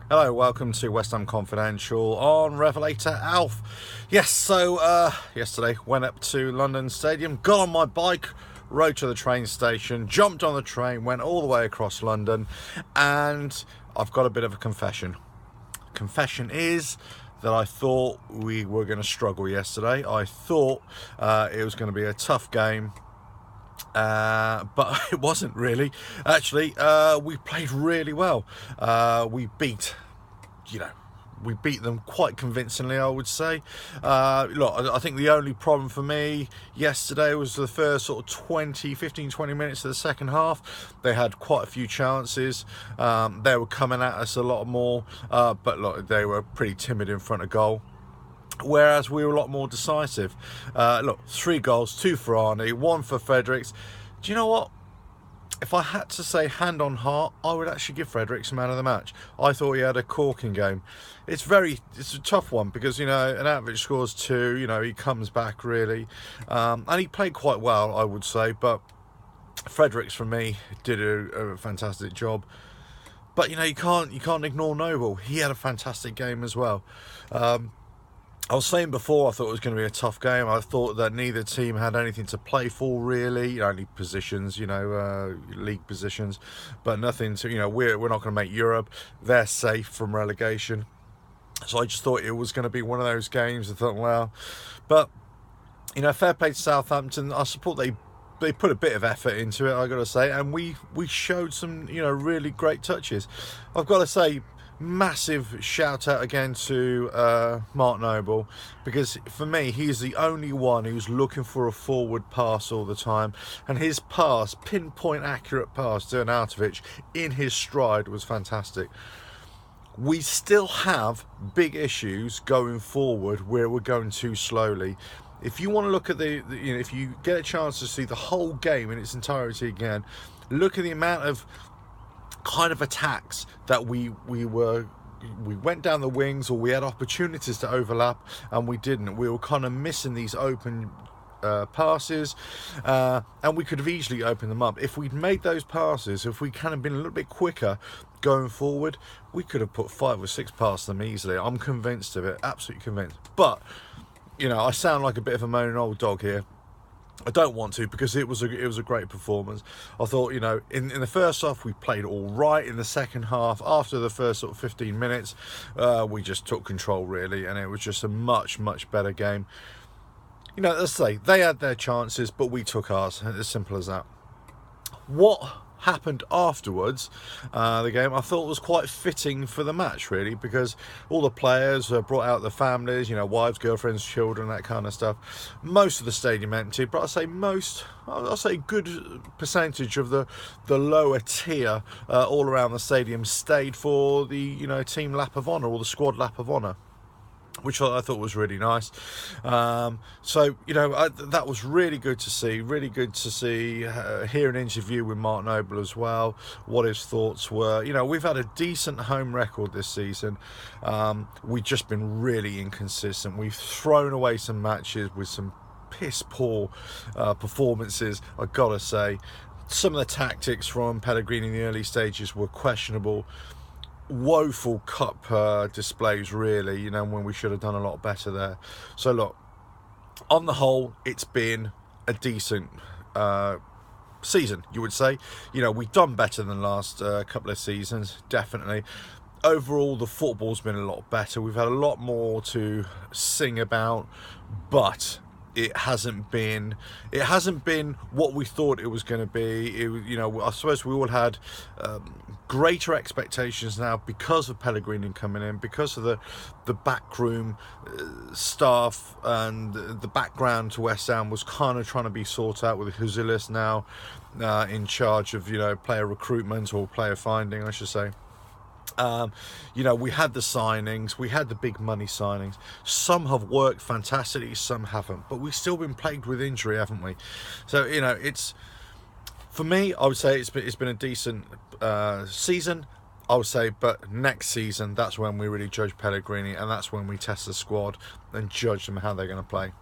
Hello, welcome to West Ham Confidential on RevelatorAlf. Yes, so yesterday went up to London Stadium, got on my bike, rode to the train station, jumped on the train, went all the way across London, and I've got a bit of a confession. Confession is that I thought we were going to struggle yesterday. I thought it was going to be a tough game. But it wasn't really. Actually, we played really well. We beat them quite convincingly, I would say. Look, I think the only problem for me yesterday was the first sort of 15, 20 minutes of the second half. They had quite a few chances. They were coming at us a lot more, but look, they were pretty timid in front of goal. Whereas we were a lot more decisive. Look, 3 goals, 2 for Arnie, 1 for Fredericks. Do you know what? If I had to say hand on heart, I would actually give Fredericks man of the match. I thought he had a corking game. It's a tough one because, an average scores 2, he comes back really. And he played quite well, I would say, but Fredericks, for me, did a fantastic job. But, you can't ignore Noble. He had a fantastic game as well. I was saying before, I thought it was going to be a tough game. I thought that neither team had anything to play for, really. Only positions, league positions, but nothing to, we're not going to make Europe. They're safe from relegation. So I just thought it was going to be one of those games. I thought, well, but, fair play to Southampton. I support they put a bit of effort into it, I got to say, and we showed some, really great touches. I've got to say, massive shout out again to Mark Noble, because for me he's the only one who's looking for a forward pass all the time, and his pass, pinpoint accurate pass to Arnautovic in his stride, was fantastic. We still have big issues going forward where we're going too slowly. If you want to look at if you get a chance to see the whole game in its entirety again, look at the amount of kind of attacks that we went down the wings, or we had opportunities to overlap and we didn't. We were kind of missing these open passes, and we could have easily opened them up. If we'd made those passes, if we kind of been a little bit quicker going forward, we could have put 5 or 6 past them easily. I'm convinced of it, absolutely convinced. But I sound like a bit of a moaning old dog here. I don't want to, because it was a great performance. I thought, in the first half we played all right. In the second half, after the first sort of 15 minutes, we just took control really, and it was just a much better game. Let's say they had their chances, but we took ours. As simple as that. What happened afterwards, the game, I thought was quite fitting for the match really, because all the players brought out their families, wives, girlfriends, children, that kind of stuff. Most of the stadium empty, but I'll say a good percentage of the lower tier all around the stadium stayed for the team lap of honour, or the squad lap of honour, which I thought was really nice. That was really good to see. Really good to see, hear an interview with Mark Noble as well, what his thoughts were. We've had a decent home record this season. We've just been really inconsistent. We've thrown away some matches with some piss poor performances, I gotta say. Some of the tactics from Pellegrini in the early stages were questionable. Woeful cup displays really, when we should have done a lot better there. So look, on the whole, it's been a decent season, you would say. We've done better than last couple of seasons, definitely. Overall, the football's been a lot better. We've had a lot more to sing about, but it hasn't been what we thought it was going to be. I suppose we all had greater expectations now because of Pellegrini coming in, because of the backroom staff, and the background to West Ham was kind of trying to be sorted out, with Huzilis now in charge of player recruitment, or player finding, I should say. We had the signings, we had the big money signings. Some have worked fantastically, some haven't, but we've still been plagued with injury, haven't we? So it's, for me, I would say it's been a decent season, I would say. But next season, that's when we really judge Pellegrini, and that's when we test the squad and judge them how they're going to play.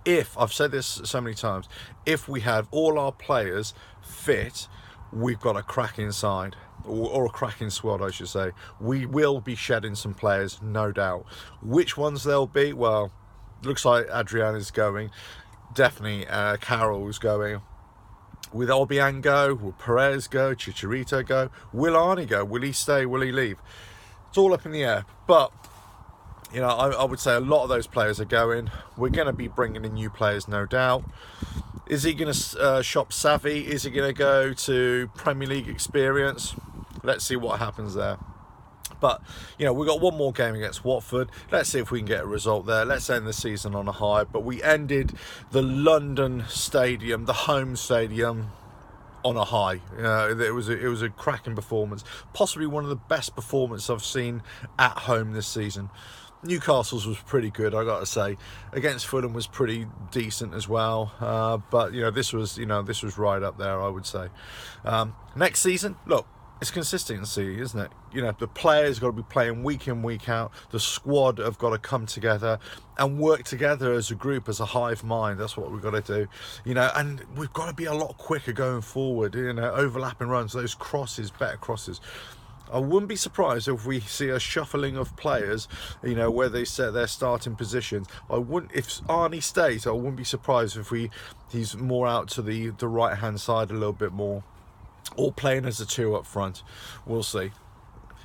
If, I've said this so many times, if we have all our players fit, we've got a cracking side. or a cracking squad, I should say. We will be shedding some players, no doubt. Which ones they'll be? Well, looks like Adrian is going. Definitely Carroll's going. Will Obiang go? Will Perez go? Chicharito go? Will Arnie go? Will he stay? Will he leave? It's all up in the air. But, you know, I would say a lot of those players are going. We're going to be bringing in new players, no doubt. Is he going to shop savvy? Is he going to go to Premier League experience? Let's see what happens there. But, you know, we've got one more game against Watford. Let's see if we can get a result there. Let's end the season on a high. But we ended the London stadium, the home stadium, on a high. It was a cracking performance. Possibly one of the best performances I've seen at home this season. Newcastle's was pretty good, I got to say. Against Fulham was pretty decent as well. But, you know, this was right up there, I would say. Next season, look. It's consistency, isn't it? You know, the players got to be playing week in, week out. The squad have got to come together and work together as a group, as a hive mind. That's what we've got to do. You know, and we've got to be a lot quicker going forward. You know, overlapping runs, those crosses, better crosses. I wouldn't be surprised if we see a shuffling of players, you know, where they set their starting positions. If Arnie stays, I wouldn't be surprised if he's more out to the right-hand side a little bit more. Or playing as a two up front. We'll see.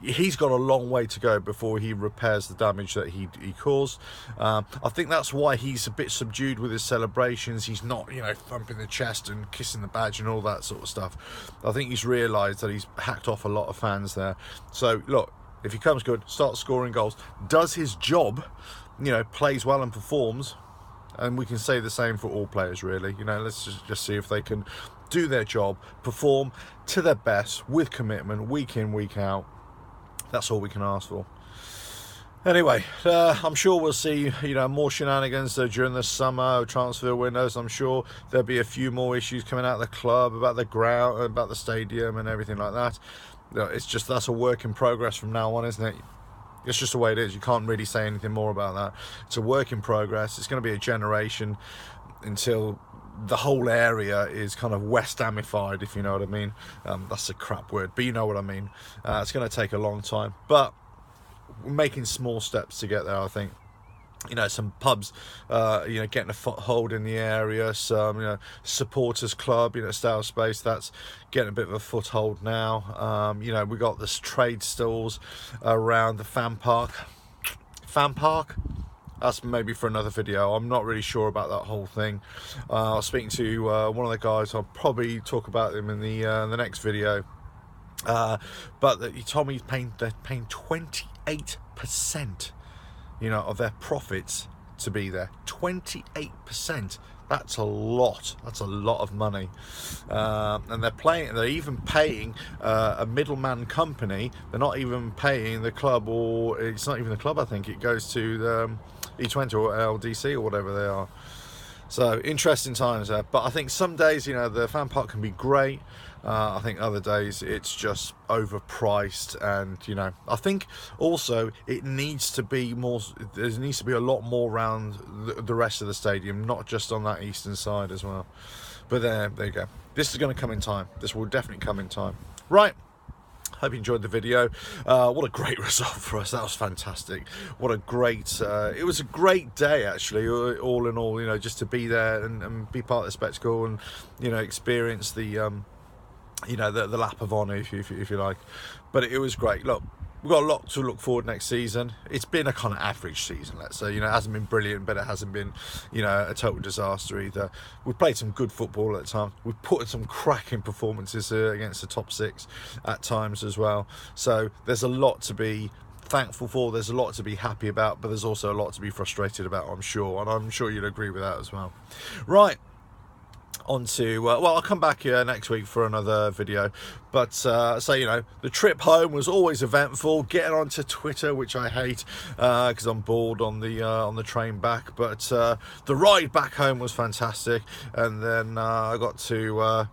He's got a long way to go before he repairs the damage that he caused. I think that's why he's a bit subdued with his celebrations. He's not, you know, thumping the chest and kissing the badge and all that sort of stuff. I think he's realised that he's hacked off a lot of fans there. So, look, if he comes good, starts scoring goals, does his job, you know, plays well and performs, and we can say the same for all players, really. You know, let's just see if they can do their job, perform to their best with commitment, week in, week out. That's all we can ask for. Anyway, I'm sure we'll see, you know, more shenanigans during the summer transfer windows. I'm sure there'll be a few more issues coming out of the club about the ground, about the stadium, and everything like that. You know, it's just that's a work in progress from now on, isn't it? It's just the way it is. You can't really say anything more about that. It's a work in progress. It's going to be a generation until the whole area is kind of West Hamified, if you know what I mean. That's a crap word, but you know what I mean. It's going to take a long time, but we're making small steps to get there, I think. You know, some pubs, you know, getting a foothold in the area. Some, you know, supporters club, you know, Style Space, that's getting a bit of a foothold now. You know, we got this trade stalls around the fan park. Fan park? That's maybe for another video. I'm not really sure about that whole thing. I was speaking to one of the guys. I'll probably talk about them in the next video. But he told me they're paying 28%, you know, of their profits to be there. 28%. That's a lot. That's a lot of money. And they're even paying a middleman company. They're not even paying the club, or it's not even the club, I think. It goes to the E20 or LDC or whatever they are. So interesting times there. But I think some days, you know, the fan park can be great. I think other days it's just overpriced, and you know, I think also it needs to be more. There needs to be a lot more around the rest of the stadium, not just on that eastern side as well. But there you go. This is going to come in time. This will definitely come in time. Right. Hope you enjoyed the video. What a great result for us. That was fantastic. What a great, it was a great day actually, all in all, you know, just to be there and be part of the spectacle and, you know, experience the, you know, the lap of honour, if you like. But it was great. Look, we've got a lot to look forward next season. It's been a kind of average season, let's say. You know, it hasn't been brilliant, but it hasn't been, you know, a total disaster either. We've played some good football at times. We've put in some cracking performances against the top six at times as well. So there's a lot to be thankful for. There's a lot to be happy about, but there's also a lot to be frustrated about, I'm sure. And I'm sure you'll agree with that as well. Right. On to, well, I'll come back here next week for another video, but so, you know, the trip home was always eventful. Getting onto Twitter, which I hate because I'm bored on the train back, but the ride back home was fantastic. And then I got to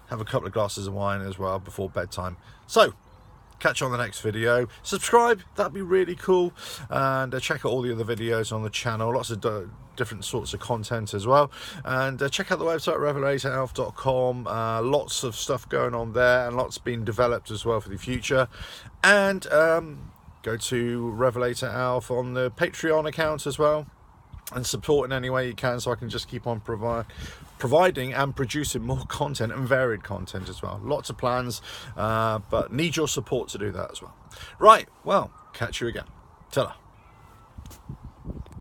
have a couple of glasses of wine as well before bedtime. So catch you on the next video. Subscribe, that'd be really cool. And check out all the other videos on the channel. Lots of different sorts of content as well. And check out the website, RevelatorAlf.com. Lots of stuff going on there, and lots being developed as well for the future. And go to Revelator Alf on the Patreon account as well, and support in any way you can, so I can just keep on providing and producing more content, and varied content as well. Lots of plans, but need your support to do that as well. Right, well, catch you again. Ta-ra.